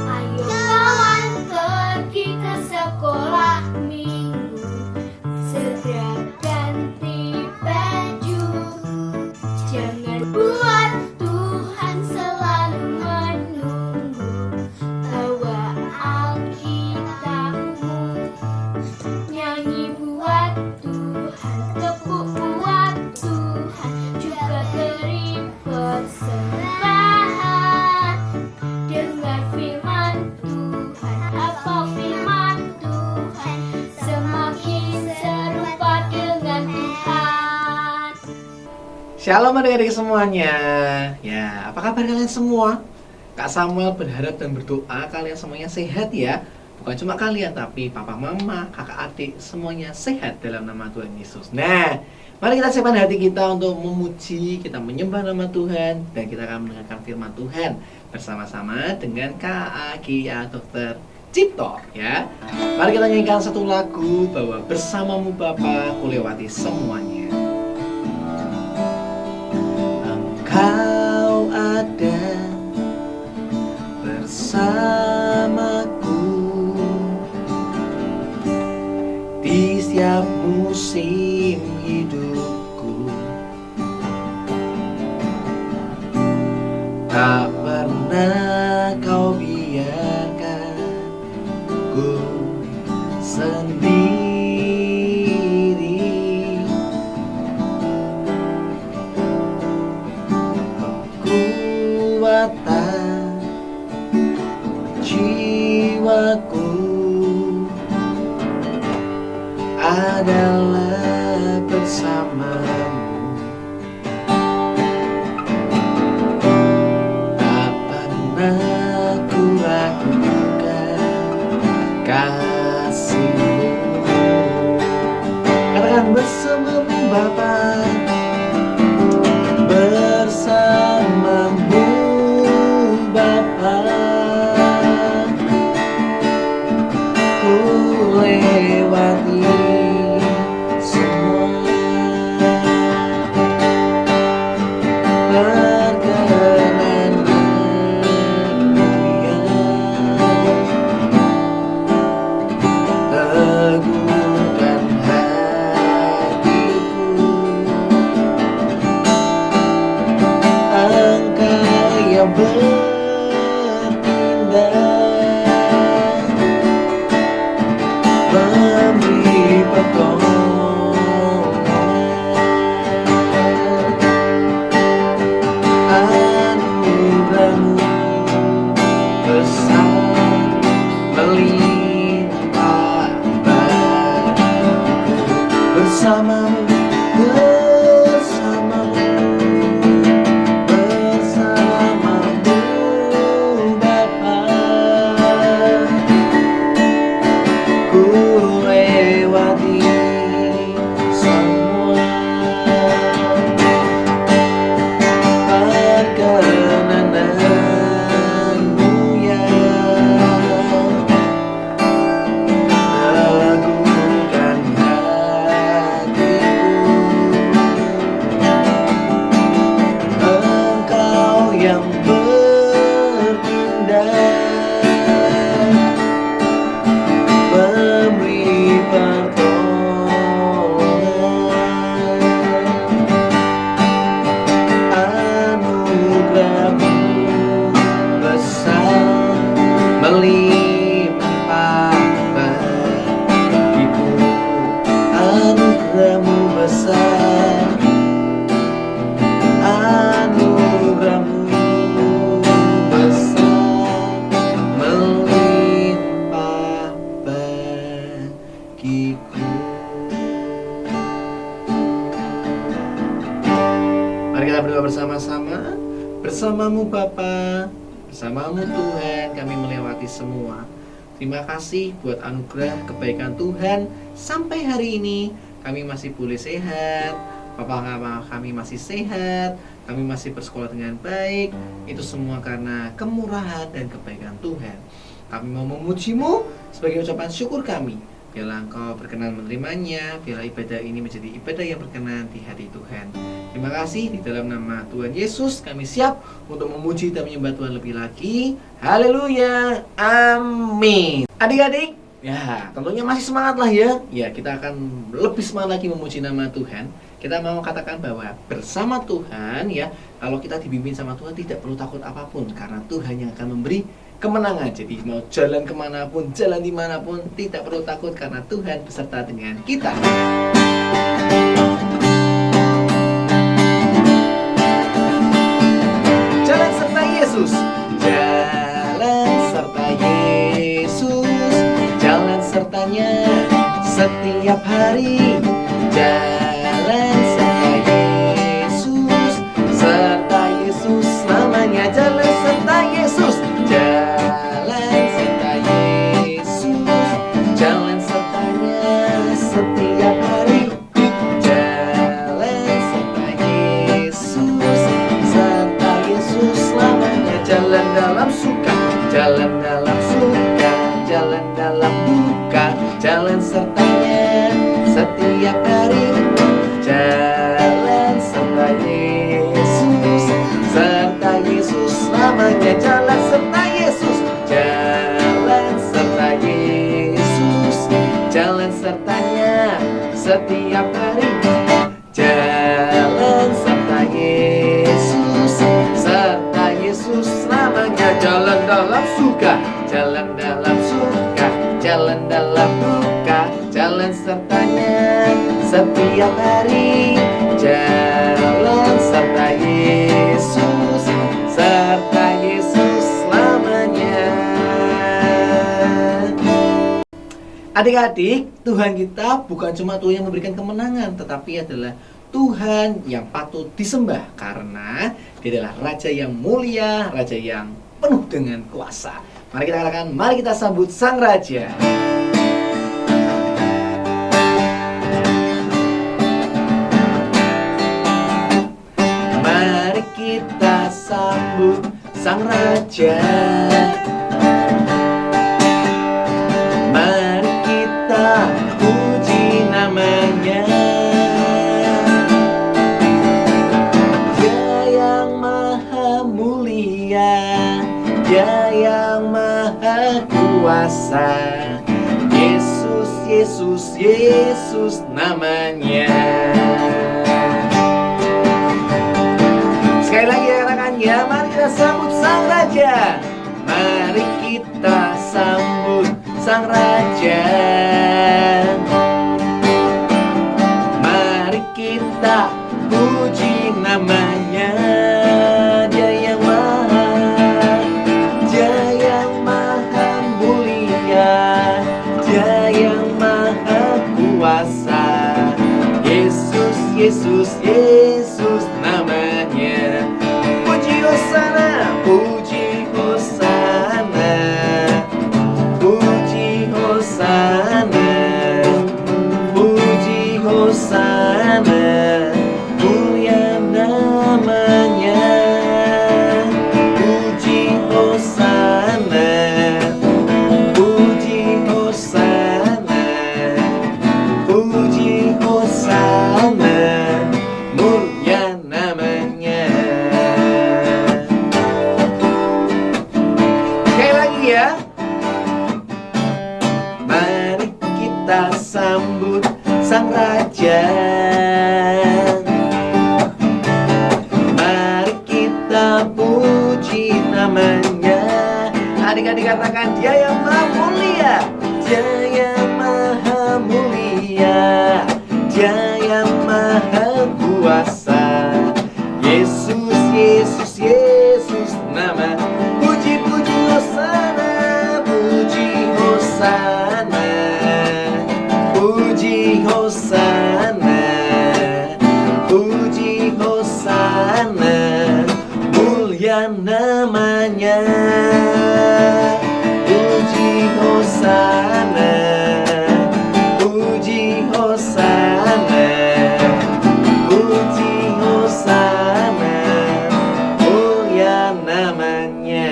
Ayo kawan pergi ke sekolah minggu, segera ganti baju. Jangan buat Tuhan selalu menunggu. Bawa Alkitabmu, nyanyi buat Tuhan, tepuk buat Tuhan, juga beri persembahan. Dengar firman Tuhan, hafal firman Tuhan, semakin serupa dengan Tuhan. Shalom adik-adik semuanya. Ya, apa kabar kalian semua? Kak Samuel berharap dan berdoa kalian semuanya sehat ya. Bukan cuma kalian, tapi papa, mama, kakak, adik, semuanya sehat dalam nama Tuhan Yesus. Nah, mari kita siapkan hati kita untuk memuji, kita menyembah nama Tuhan, dan kita akan mendengarkan firman Tuhan bersama-sama dengan Kak Agia Dr. Cipto ya. Mari kita nyanyikan satu lagu bahwa bersamamu Bapa ku lewati semuanya. Engkau ada bersamaku di setiap musim hidupku. Tak pernah kau biarkan ku sendiri. Kekuatan jiwaku adalah bersamamu. Tak pernah ku ragukan kasih-Mu. Katakan bersamamu Bapa, bersamamu Bapa, ku lewati semua perkenan dunia. Teguhkan hatiku, Engkau yang bertindak, memberi pertolongan. Anugerah-Mu besar melimpah bagiku. Bersamamu, bersamamu Bapa, ku lewati semua perkenan-Mu yang teguhkan hatiku. Engkau yang bertindak, memberi pertolongan. Anugerah-Mu besar melimpah bagiku. Anugerah-Mu besar, anugerah-Mu besar melimpah bagiku. Mari kita berdoa bersama-sama. Bersamamu Bapa, bersamamu Tuhan, kami melewati semua. Terima kasih buat anugerah kebaikan Tuhan. Sampai hari ini kami masih boleh sehat, Papa kami masih sehat, kami masih bersekolah dengan baik. Itu semua karena kemurahan dan kebaikan Tuhan. Kami mau memuji-Mu sebagai ucapan syukur kami. Biarlah Engkau berkenan menerimanya. Biarlah ibadah ini menjadi ibadah yang berkenan di hati Tuhan. Terima kasih, di dalam nama Tuhan Yesus kami siap untuk memuji dan menyembah Tuhan lebih lagi. Haleluya, amin. Adik-adik, ya tentunya masih semangat lah ya. Ya, kita akan lebih semangat lagi memuji nama Tuhan. Kita mau katakan bahwa bersama Tuhan ya, kalau kita dibimbing sama Tuhan tidak perlu takut apapun, karena Tuhan yang akan memberi kemenangan. Jadi mau jalan kemanapun, jalan dimanapun, tidak perlu takut karena Tuhan beserta dengan kita. Jalan serta Yesus, jalan serta Yesus, jalan sertanya setiap hari. Jalan serta Yesus, serta Yesus namanya. Jalan serta Yesus, jalan serta Yesus, jalan sertanya setiap hari. Jalan serta Yesus, serta Yesus namanya. Jalan dalam suka, jalan dalam suka, jalan dalam duka, jalan sertanya setiap hari. Jalan serta Yesus, serta Yesus namanya. Jalan serta Yesus, jalan serta Yesus, jalan sertanya setiap hari. Jalan serta Yesus, serta Yesus namanya. Jalan dalam suka, jalan dalam suka, jalan dalam duka, jalan sertanya setiap hari. Jalan serta Yesus, serta Yesus selamanya. Adik-adik, Tuhan kita bukan cuma Tuhan yang memberikan kemenangan, tetapi adalah Tuhan yang patut disembah, karena Dia adalah Raja yang mulia, Raja yang penuh dengan kuasa. Mari kita katakan, mari kita sambut Sang Raja. Mari kita sambut Sang Raja. Mari kita puji namanya. Dia yang maha mulia, Dia yang maha kuasa. Yesus, Yesus, Yesus namanya. Sekali lagi katakan ya, mari kita sambut Sang Raja. Mari kita sambut Sang Raja. Mari kita puji namanya. Dia yang maha mulia, Dia yang maha kuasa. Yesus, Yesus, Yesus namanya. Puji Hosana, puji Hosana, puji Hosana, puji Hosana, mulia namanya. Puji Hosana, puji Hosana, puji Hosana, mulia namanya. Sekali lagi ya. Mari kita sambut Sang Raja. Mari kita puji namanya. Adik-adik katakan, Dia yang maha mulia, Dia yang maha mulia, Dia yang maha kuasa. Yesus, Yesus, Yesus nama. Puji, puji Hosana, puji Hosana, puji Hosana, puji Hosana, mulia namanya. Puji Hosana, puji Hosana, puji Hosana, mulia namanya.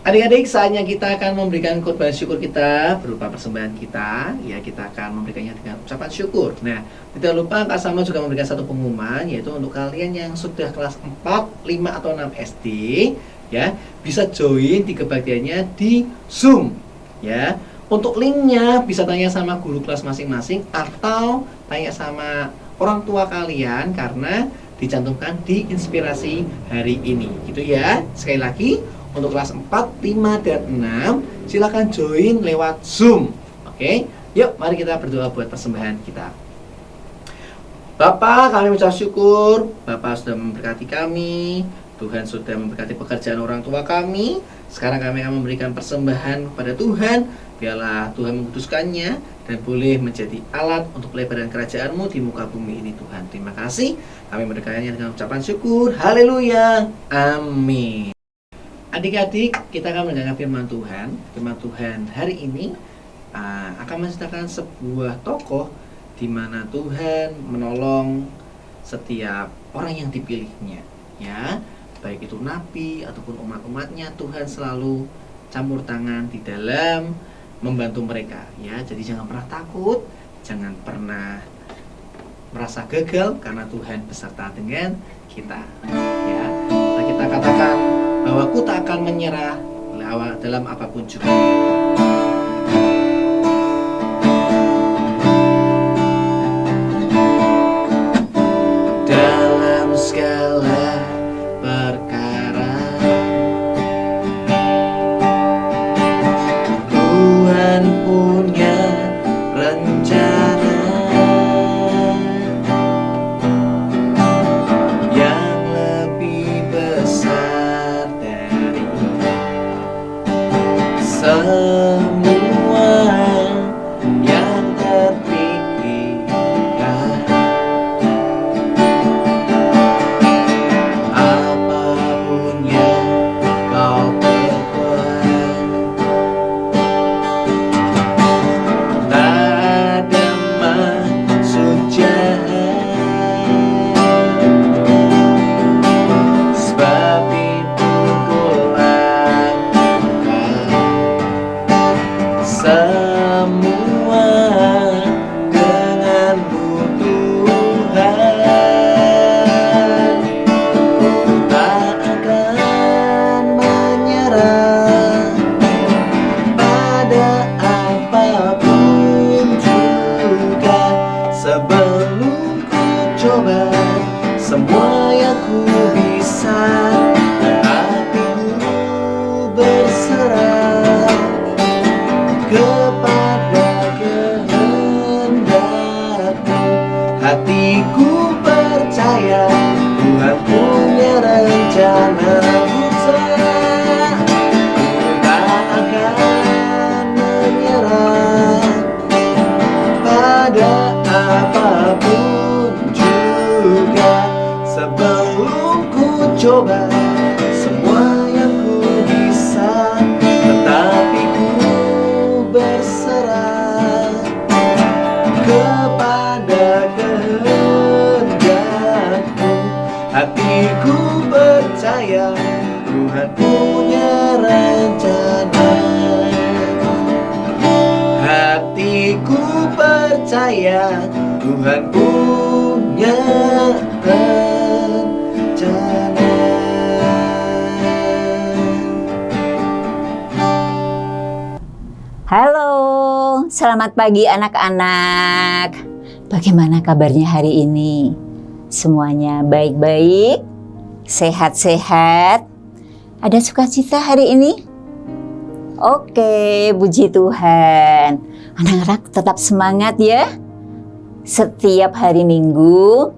Adik-adik, saatnya kita akan memberikan korban syukur kita berupa persembahan kita. Ya, kita akan memberikannya dengan ucapan syukur. Nah, tidak lupa Kak Samuel juga memberikan satu pengumuman, yaitu untuk kalian yang sudah kelas 4, 5, atau 6 SD, ya, bisa join di kebaktiannya di Zoom. Ya, untuk linknya bisa tanya sama guru kelas masing-masing atau tanya sama orang tua kalian karena dicantumkan di inspirasi hari ini. Gitu ya. Sekali lagi, untuk kelas 4, 5, dan 6 silakan join lewat Zoom. Oke, yuk mari kita berdoa buat persembahan kita. Bapak, kami mengucap syukur Bapak sudah memberkati kami. Tuhan sudah memberkati pekerjaan orang tua kami. Sekarang kami akan memberikan persembahan kepada Tuhan. Biarlah Tuhan menguduskannya dan boleh menjadi alat untuk pelebaran kerajaan-Mu di muka bumi ini, Tuhan. Terima kasih. Kami mendekatkannya dengan ucapan syukur. Haleluya. Amin. Adik-adik, kita akan mendengarkan firman Tuhan. Firman Tuhan hari ini akan menceritakan sebuah tokoh di mana Tuhan menolong setiap orang yang dipilihnya. Ya, baik itu nabi ataupun umat-umatnya, Tuhan selalu campur tangan di dalam membantu mereka. Ya, jadi jangan pernah takut, jangan pernah merasa gagal karena Tuhan beserta dengan kita. Ya, nah kita katakan bahwa aku tak akan menyerah dalam apapun juga. Dalam segala perkara Tuhan punya rencana yang lebih besar semua yang terpikirkan. Apapun yang kau perbuat, tak ada maksud jahat, sebab itu semua denganmu Tuhan. Ku tak akan menyerah pada apapun juga. Sebelum ku coba semua yang ku bisa, tetapi ku berserah kepada kehendak-Mu. Hatiku percaya Tuhan punya rencana besar. Ku tak akan menyerah pada apapun juga. Sebelum ku coba semua yang ku bisa, tetapi ku berserah kepada kehendak-Mu. Hatiku percaya Tuhan punya rencana. Hatiku percaya Tuhan punya rencana. Halo, selamat pagi anak-anak. Bagaimana kabarnya hari ini? Semuanya baik-baik, sehat-sehat? Ada sukacita hari ini? Oke, puji Tuhan. Anak-anak tetap semangat ya. Setiap hari Minggu,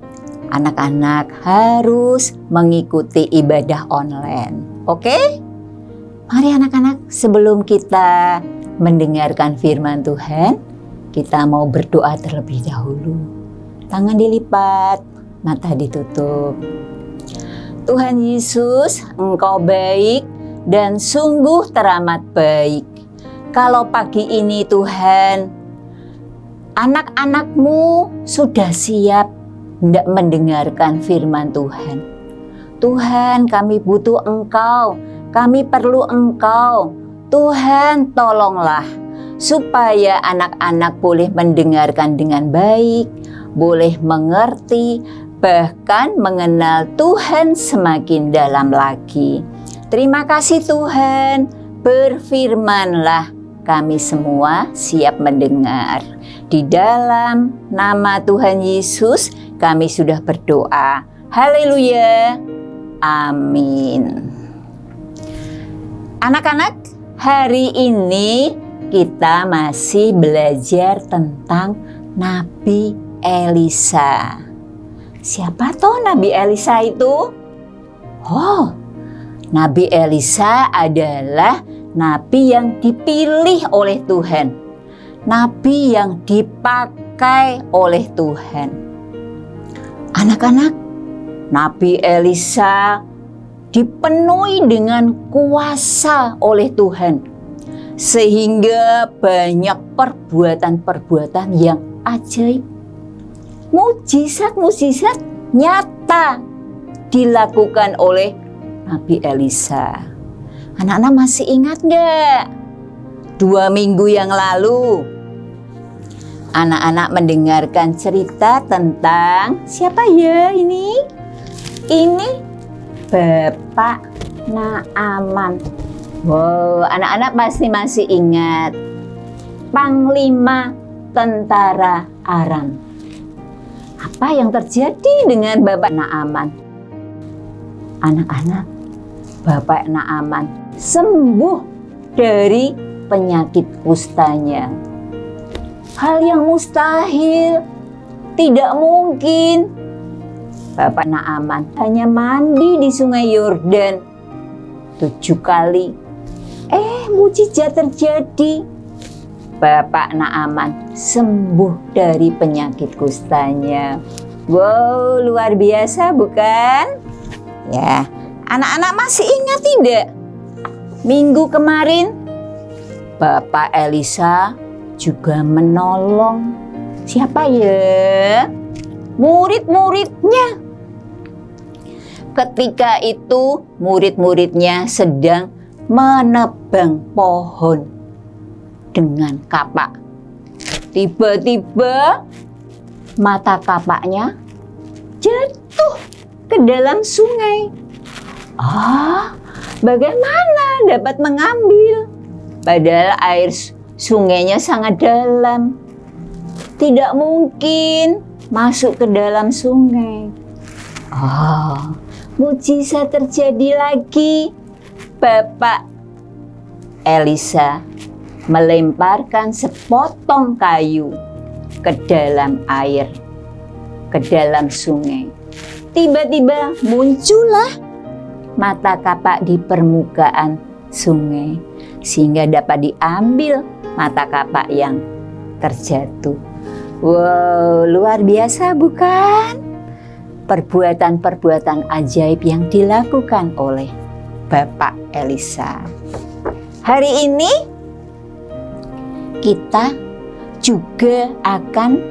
anak-anak harus mengikuti ibadah online. Oke? Mari anak-anak, sebelum kita mendengarkan firman Tuhan, kita mau berdoa terlebih dahulu. Tangan dilipat, mata ditutup. Tuhan Yesus, Engkau baik dan sungguh teramat baik. Kalau pagi ini Tuhan, anak-anak-Mu sudah siap hendak mendengarkan firman Tuhan. Tuhan, kami butuh Engkau kami perlu Engkau. Tuhan, tolonglah supaya anak-anak boleh mendengarkan dengan baik, boleh mengerti, bahkan mengenal Tuhan semakin dalam lagi. Terima kasih Tuhan, berfirmanlah, kami semua siap mendengar. Di dalam nama Tuhan Yesus kami sudah berdoa. Haleluya, amin. Anak-anak, hari ini kita masih belajar tentang Nabi Elisa. Siapa toh Nabi Elisa itu? Oh, Nabi Elisa adalah nabi yang dipilih oleh Tuhan. Nabi yang dipakai oleh Tuhan. Anak-anak, Nabi Elisa dipenuhi dengan kuasa oleh Tuhan. Sehingga banyak perbuatan-perbuatan yang ajaib, mujizat-mujizat nyata dilakukan oleh Nabi Elisa. Anak-anak masih ingat gak? 2 minggu yang lalu anak-anak mendengarkan cerita tentang siapa ya ini? Ini Bapak Naaman. Wow, anak-anak pasti masih ingat Panglima Tentara Aram. Apa yang terjadi dengan Bapak Naaman? Anak-anak, Bapak Naaman sembuh dari penyakit kustanya. Hal yang mustahil, tidak mungkin. Bapak Naaman hanya mandi di sungai Yordan 7 kali. Mujizat terjadi. Bapak Naaman sembuh dari penyakit kustanya. Wow, luar biasa bukan? Ya, anak-anak masih ingat tidak? Minggu kemarin, Bapak Elisa juga menolong siapa ya? Murid-muridnya. Ketika itu murid-muridnya sedang menebang pohon dengan kapak. Tiba-tiba mata kapaknya jatuh ke dalam sungai. Bagaimana dapat mengambil? Padahal air sungainya sangat dalam. Tidak mungkin masuk ke dalam sungai. Mujizat terjadi lagi. Bapak Elisa melemparkan sepotong kayu ke dalam air, ke dalam sungai. Tiba-tiba muncullah mata kapak di permukaan sungai, sehingga dapat diambil mata kapak yang terjatuh. Wow, luar biasa bukan? Perbuatan-perbuatan ajaib yang dilakukan oleh Bapak Elisa. Hari ini kita juga akan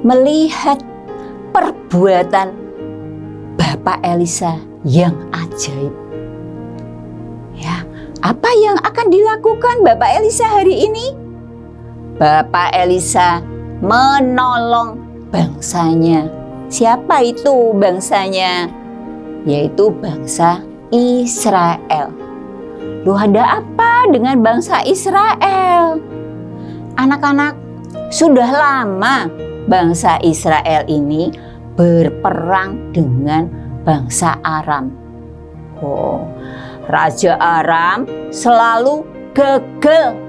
melihat perbuatan Bapak Elisa yang ajaib. Ya, apa yang akan dilakukan Bapak Elisa hari ini? Bapak Elisa menolong bangsanya. Siapa itu bangsanya? Yaitu bangsa Israel. Loh, ada apa dengan bangsa Israel? Anak-anak, sudah lama bangsa Israel ini berperang dengan bangsa Aram. Raja Aram selalu gagal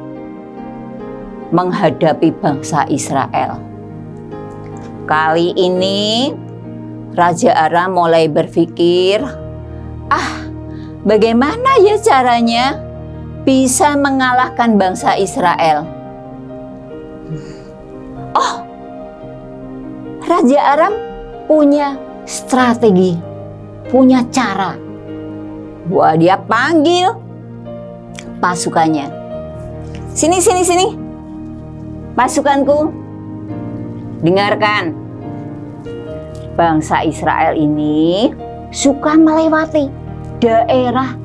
menghadapi bangsa Israel. Kali ini Raja Aram mulai berpikir, bagaimana ya caranya bisa mengalahkan bangsa Israel? Raja Aram punya strategi, punya cara. Dia panggil pasukannya. Sini. Pasukanku, dengarkan. Bangsa Israel ini suka melewati daerah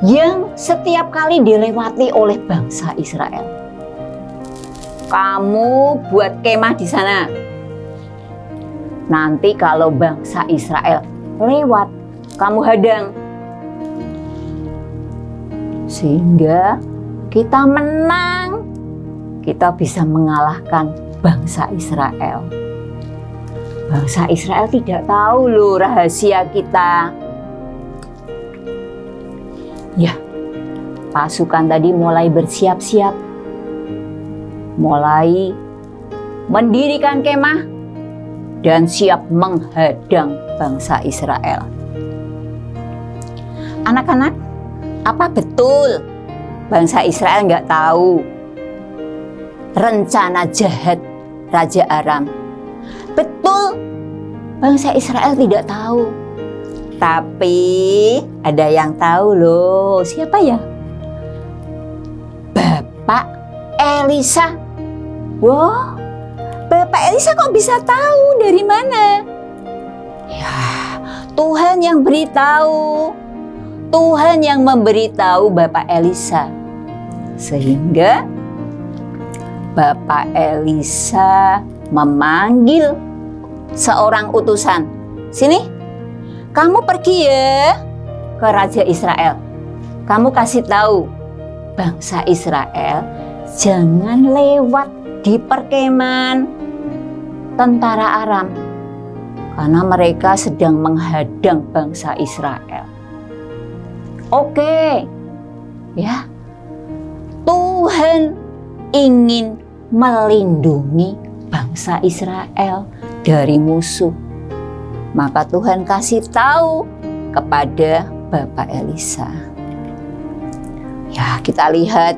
yang setiap kali dilewati oleh bangsa Israel. Kamu buat kemah di sana. Nanti kalau bangsa Israel lewat, kamu hadang. Sehingga kita menang. Kita bisa mengalahkan bangsa Israel. Bangsa Israel tidak tahu loh rahasia kita. Ya, pasukan tadi mulai bersiap-siap. Mulai mendirikan kemah dan siap menghadang bangsa Israel. Anak-anak, apa betul bangsa Israel nggak tahu rencana jahat Raja Aram? Betul, bangsa Israel tidak tahu. Tapi ada yang tahu loh. Siapa ya? Bapak Elisa. Wah, Bapak Elisa kok bisa tahu? Dari mana? Ya, Tuhan yang beritahu. Tuhan yang memberitahu Bapak Elisa. Sehingga Bapak Elisa memanggil seorang utusan. Sini, kamu pergi ya ke Raja Israel. Kamu kasih tahu bangsa Israel jangan lewat di perkemahan tentara Aram. Karena mereka sedang menghadang bangsa Israel. Oke, ya. Tuhan ingin melindungi bangsa Israel dari musuh. Maka Tuhan kasih tahu kepada Bapak Elisa. Ya, kita lihat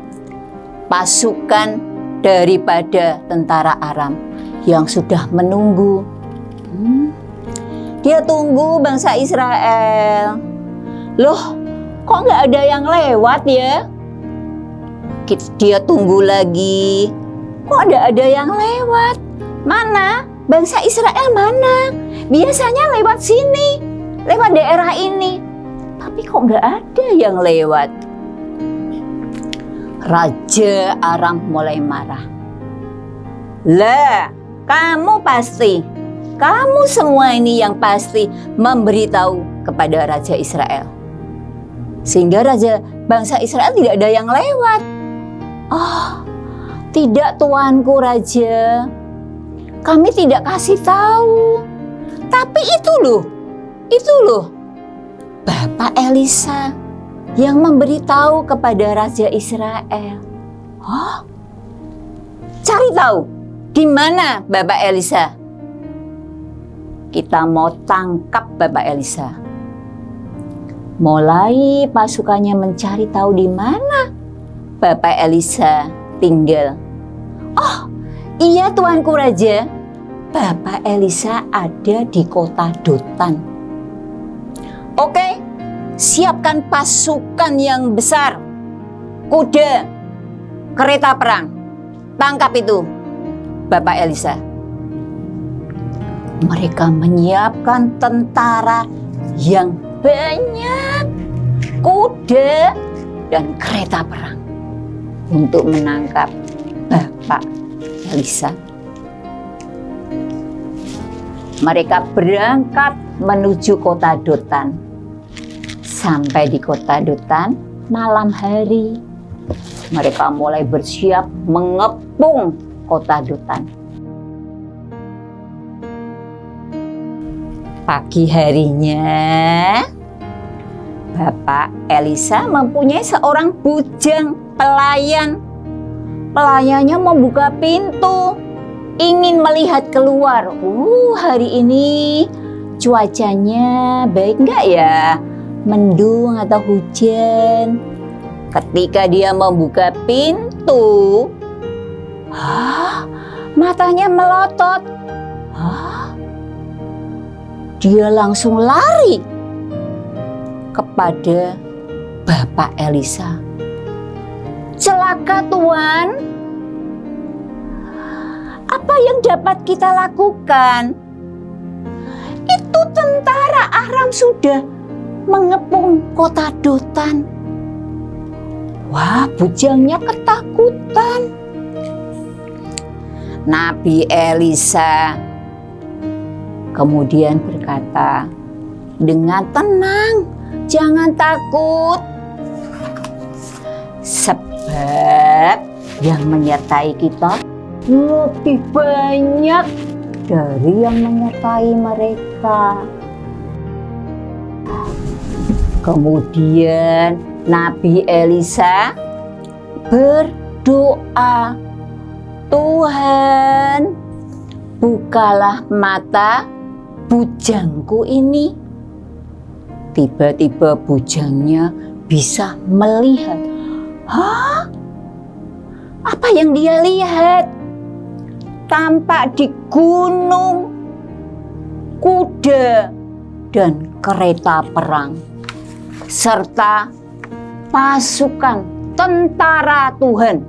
pasukan daripada tentara Aram yang sudah menunggu. Dia tunggu bangsa Israel. Loh, kok nggak ada yang lewat ya? Dia tunggu lagi. Kok ada yang lewat? Mana? Bangsa Israel mana? Biasanya lewat sini, lewat daerah ini. Tapi kok nggak ada yang lewat? Raja Aram mulai marah. Lah, kamu semua ini yang pasti memberitahu kepada Raja Israel. Sehingga bangsa Israel tidak ada yang lewat. Oh, tidak tuanku Raja. Kami tidak kasih tahu. Tapi itu loh. Bapak Elisa yang memberitahu kepada Raja Israel. Oh, cari tahu di mana Bapak Elisa. Kita mau tangkap Bapak Elisa. Mulai pasukannya mencari tahu di mana Bapak Elisa tinggal. Oh, iya tuanku Raja. Bapak Elisa ada di kota Dotan. Oke, siapkan pasukan yang besar. Kuda, kereta perang. Tangkap itu Bapak Elisa. Mereka menyiapkan tentara yang banyak, kuda dan kereta perang untuk menangkap Bapak Elisa. Mereka berangkat menuju kota Dotan. Sampai di kota Dotan malam hari. Mereka mulai bersiap mengepung kota Dotan. Pagi harinya, Bapak Elisa mempunyai seorang bujang pelayan. Pelayannya membuka pintu, ingin melihat keluar. Hari ini cuacanya baik nggak ya? Mendung atau hujan? Ketika dia membuka pintu, matanya melotot. Dia langsung lari kepada Bapak Elisa. Celaka Tuan, apa yang dapat kita lakukan? Itu tentara Aram sudah mengepung kota Dotan. Wah, bujangnya ketakutan. Nabi Elisa kemudian berkata dengan tenang, jangan takut. Sebab yang menyertai kita lebih banyak dari yang menyertai mereka. Kemudian Nabi Elisa berdoa, Tuhan, bukalah mata bujangku ini. Tiba-tiba bujangnya bisa melihat. Hah? Apa yang dia lihat? Tampak di gunung, kuda, dan kereta perang, serta pasukan tentara Tuhan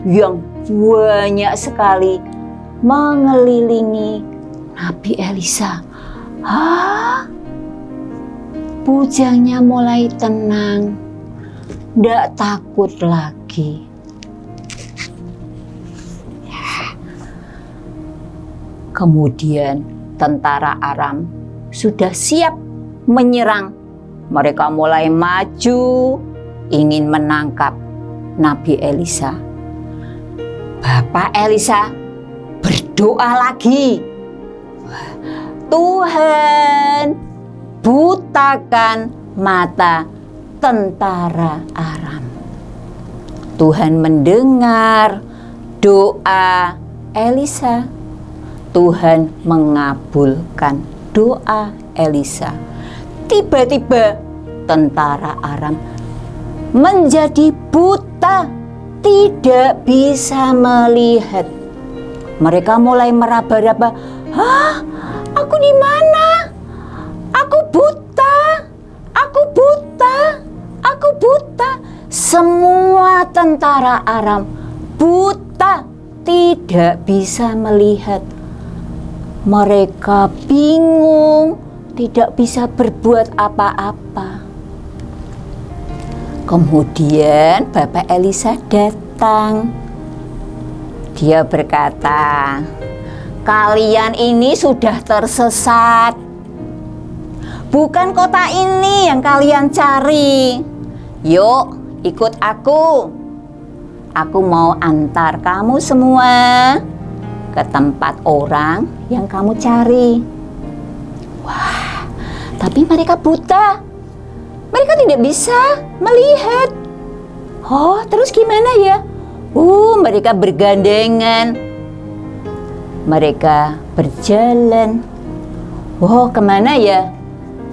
yang banyak sekali mengelilingi Nabi Elisa. Hah? Bujangnya mulai tenang, tidak takut lagi. Kemudian tentara Aram sudah siap menyerang. Mereka mulai maju, ingin menangkap Nabi Elisa. Bapak Elisa berdoa lagi. Tuhan, butakan mata tentara Aram. Tuhan mendengar doa Elisa. Tuhan mengabulkan doa Elisa. Tiba-tiba tentara Aram menjadi buta, tidak bisa melihat. Mereka mulai meraba-raba, "Hah? Aku di mana? Aku buta. Aku buta. Aku buta." Semua tentara Aram buta, tidak bisa melihat. Mereka bingung, tidak bisa berbuat apa-apa. Kemudian Bapak Elisa datang. Dia berkata, "Kalian ini sudah tersesat. Bukan kota ini yang kalian cari. Yuk, ikut aku. Aku mau antar kamu semua ke tempat orang yang kamu cari." Wah, tapi mereka buta. Mereka tidak bisa melihat. Oh, terus gimana ya? Mereka bergandengan. Mereka berjalan. Kemana ya?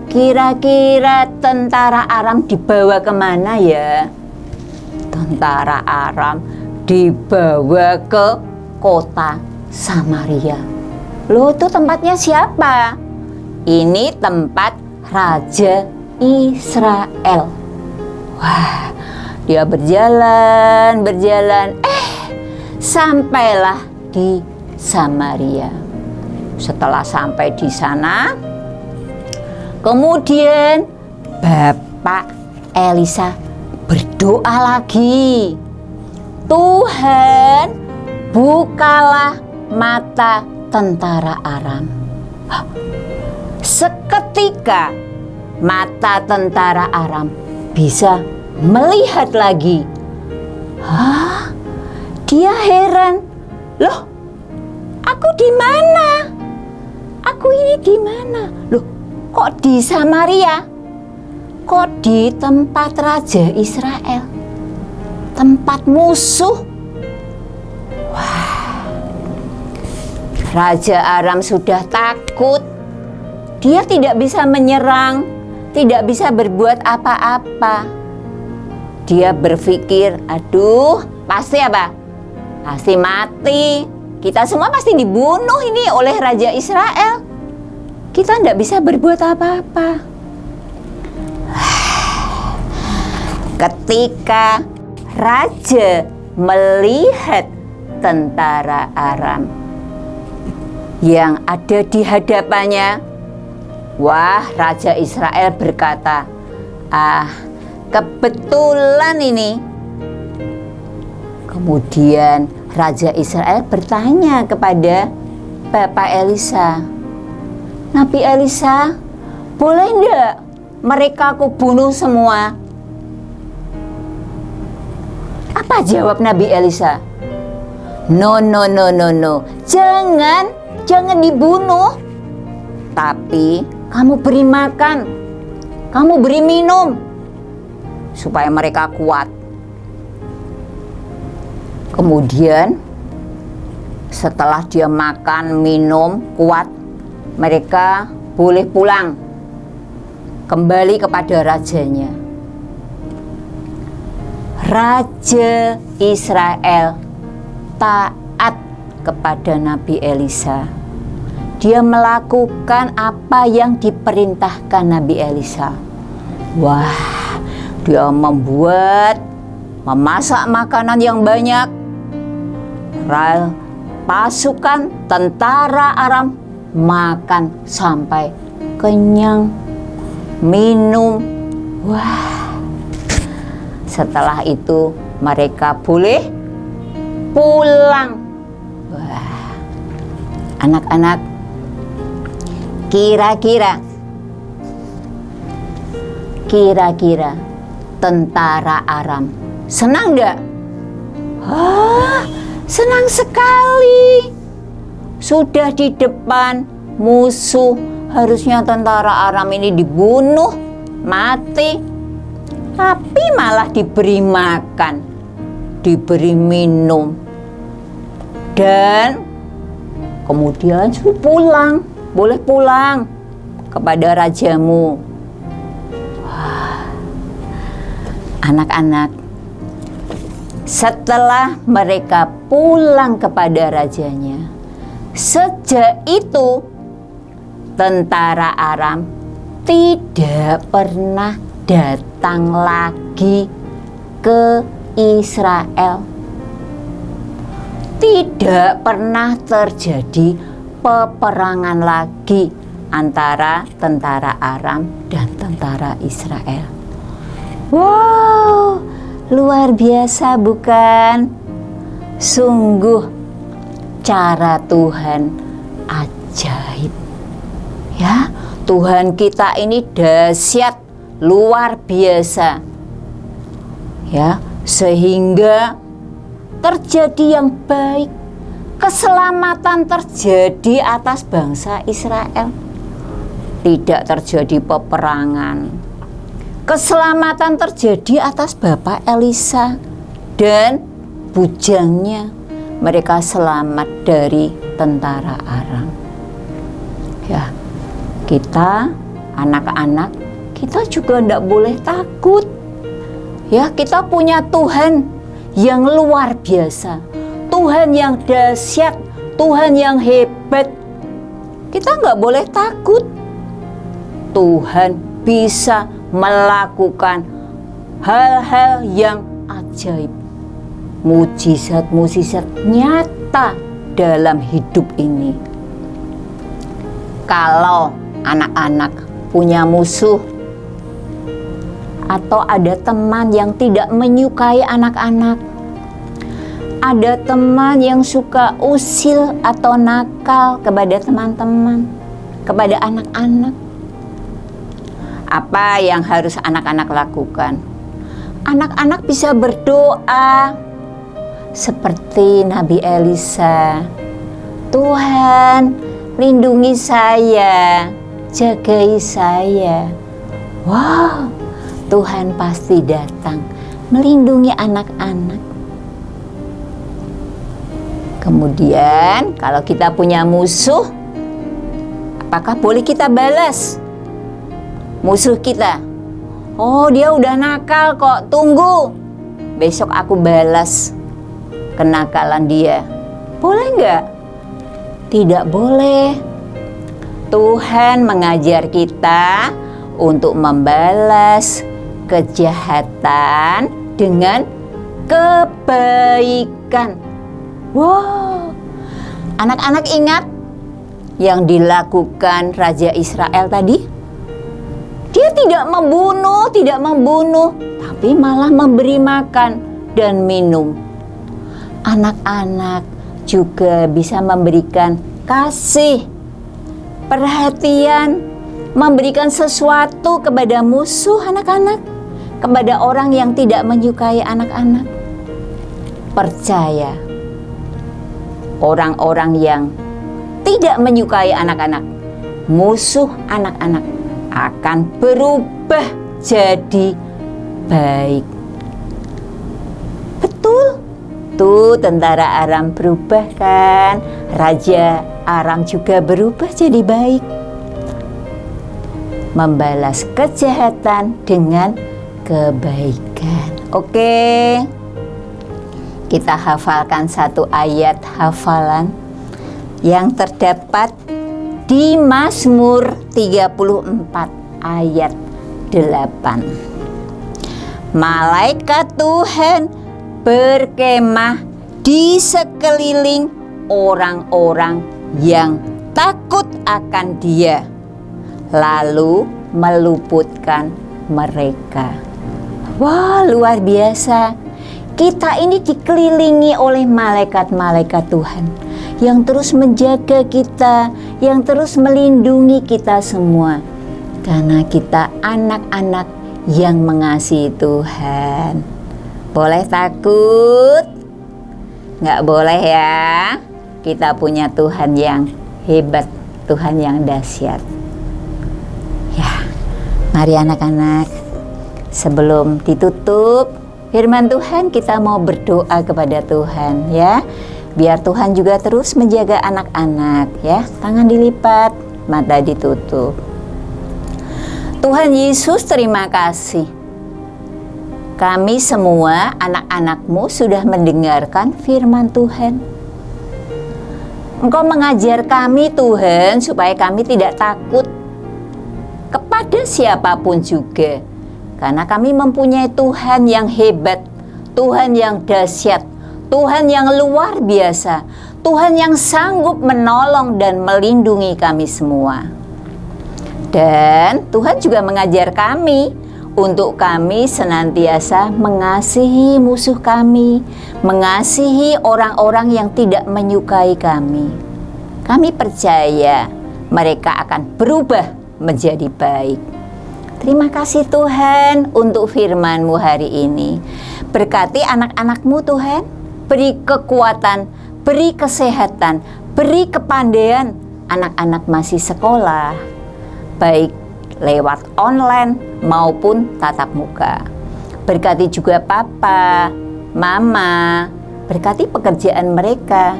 Kira-kira tentara Aram dibawa kemana ya? Tentara Aram dibawa ke kota Samaria. Loh, itu tempatnya siapa? Ini tempat Raja Israel. Wah, dia berjalan, sampailah di Samaria. Setelah sampai di sana, kemudian Bapak Elisa berdoa lagi. Tuhan, bukalah mata tentara Aram. Seketika mata tentara Aram bisa melihat lagi. Dia heran. Loh, aku di mana? Aku ini di mana? Loh, kok di Samaria? Kok di tempat Raja Israel? Tempat musuh. Wah, Raja Aram sudah takut. Dia tidak bisa menyerang, tidak bisa berbuat apa-apa. Dia berpikir, aduh, pasti apa? Pasti mati. Kita semua pasti dibunuh ini oleh Raja Israel. Kita tidak bisa berbuat apa-apa. Ketika Raja melihat tentara Aram yang ada di hadapannya, wah, Raja Israel berkata, kebetulan ini Kemudian Raja Israel bertanya kepada Bapak Elisa, Nabi Elisa, boleh enggak mereka aku bunuh semua? Apa jawab Nabi Elisa? No, jangan dibunuh. Tapi kamu beri makan, kamu beri minum, supaya mereka kuat. Kemudian setelah dia makan, minum, kuat, mereka boleh pulang kembali kepada rajanya. Raja Israel taat kepada Nabi Elisa. Dia melakukan apa yang diperintahkan Nabi Elisa. Wah, dia memasak makanan yang banyak. Pasukan tentara Aram makan sampai kenyang, minum. Wah, setelah itu mereka boleh pulang. Wah, anak-anak, kira-kira tentara Aram senang enggak? Senang sekali. Sudah di depan musuh, harusnya tentara Aram ini dibunuh, mati. Tapi malah diberi makan, diberi minum. Dan kemudian pulang, boleh pulang kepada rajamu. Anak-anak, setelah mereka pulang kepada rajanya, sejak itu tentara Aram tidak pernah datang lagi ke Israel. Tidak pernah terjadi peperangan lagi antara tentara Aram dan tentara Israel. Wow, luar biasa bukan? Sungguh cara Tuhan ajaib. Ya, Tuhan kita ini dahsyat, luar biasa. Ya, sehingga terjadi yang baik, keselamatan terjadi atas bangsa Israel. Tidak terjadi peperangan. Keselamatan terjadi atas Bapak Elisa dan bujangnya. Mereka selamat dari tentara Aram. Ya, kita anak-anak, kita juga tidak boleh takut. Ya, kita punya Tuhan yang luar biasa, Tuhan yang dahsyat, Tuhan yang hebat. Kita nggak boleh takut. Tuhan bisa melakukan hal-hal yang ajaib, mujizat-mujizat nyata dalam hidup ini. Kalau anak-anak punya musuh atau ada teman yang tidak menyukai anak-anak, ada teman yang suka usil atau nakal kepada teman-teman, kepada anak-anak, apa yang harus anak-anak lakukan? Anak-anak bisa berdoa seperti Nabi Elisa. Tuhan, lindungi saya, jagai saya. Wow, Tuhan pasti datang melindungi anak-anak. Kemudian kalau kita punya musuh, apakah boleh kita balas musuh kita? Oh, dia udah nakal kok, tunggu, besok aku balas kenakalan dia. Boleh nggak? Tidak boleh. Tuhan mengajar kita untuk membalas kejahatan dengan kebaikan. Wow, anak-anak ingat yang dilakukan Raja Israel tadi? Dia tidak membunuh, tapi malah memberi makan dan minum. anak-anak juga bisa memberikan kasih, perhatian, memberikan sesuatu kepada musuh anak-anak, kepada orang yang tidak menyukai anak-anak. Percaya, orang-orang yang tidak menyukai anak-anak, musuh anak-anak, akan berubah jadi baik. Betul? Tuh, tentara Aram berubah kan? Raja Aram juga berubah jadi baik. Membalas kejahatan dengan kebaikan. Oke. Kita hafalkan satu ayat hafalan yang terdapat di Mazmur 34 ayat 8. Malaikat Tuhan berkemah di sekeliling orang-orang yang takut akan Dia, lalu meluputkan mereka. Wah, luar biasa. Kita ini dikelilingi oleh malaikat-malaikat Tuhan yang terus menjaga kita, yang terus melindungi kita semua. Karena kita anak-anak yang mengasihi Tuhan. Boleh takut? Nggak boleh ya. Kita punya Tuhan yang hebat, Tuhan yang dahsyat. Ya, mari anak-anak, sebelum ditutup firman Tuhan, kita mau berdoa kepada Tuhan ya. Biar Tuhan juga terus menjaga anak-anak ya. Tangan dilipat, mata ditutup. Tuhan Yesus, terima kasih. Kami semua anak-anak-Mu sudah mendengarkan firman Tuhan. Engkau mengajar kami Tuhan supaya kami tidak takut kepada siapapun juga. Karena kami mempunyai Tuhan yang hebat, Tuhan yang dahsyat, Tuhan yang luar biasa, Tuhan yang sanggup menolong dan melindungi kami semua. Dan Tuhan juga mengajar kami untuk kami senantiasa mengasihi musuh kami, mengasihi orang-orang yang tidak menyukai kami. Kami percaya mereka akan berubah menjadi baik. Terima kasih Tuhan untuk firman-Mu hari ini. Berkati anak-anak-Mu Tuhan, beri kekuatan, beri kesehatan, beri kepandaian anak-anak masih sekolah, baik lewat online maupun tatap muka. Berkati juga Papa, Mama, berkati pekerjaan mereka.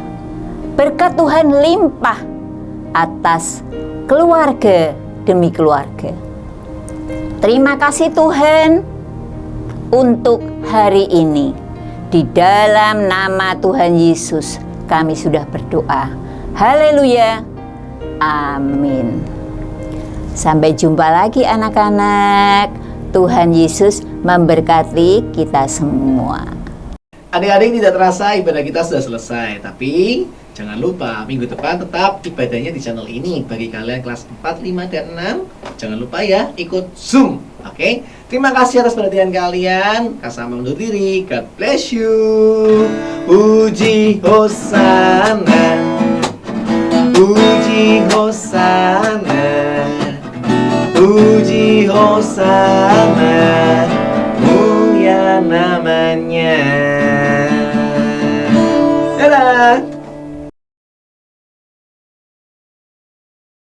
Berkat Tuhan limpah atas keluarga demi keluarga. Terima kasih Tuhan untuk hari ini. Di dalam nama Tuhan Yesus kami sudah berdoa. Haleluya. Amin. Sampai jumpa lagi anak-anak. Tuhan Yesus memberkati kita semua. Adik-adik, tidak terasa ibadah kita sudah selesai. Tapi jangan lupa minggu depan tetap ibadahnya di channel ini. Bagi kalian kelas 4, 5, dan 6, jangan lupa ya ikut Zoom. Oke? Terima kasih atas perhatian kalian. Kak Sama undur diri. God bless you. Puji Hosana, puji Hosana, puji Hosana, mulia namanya. Dadah.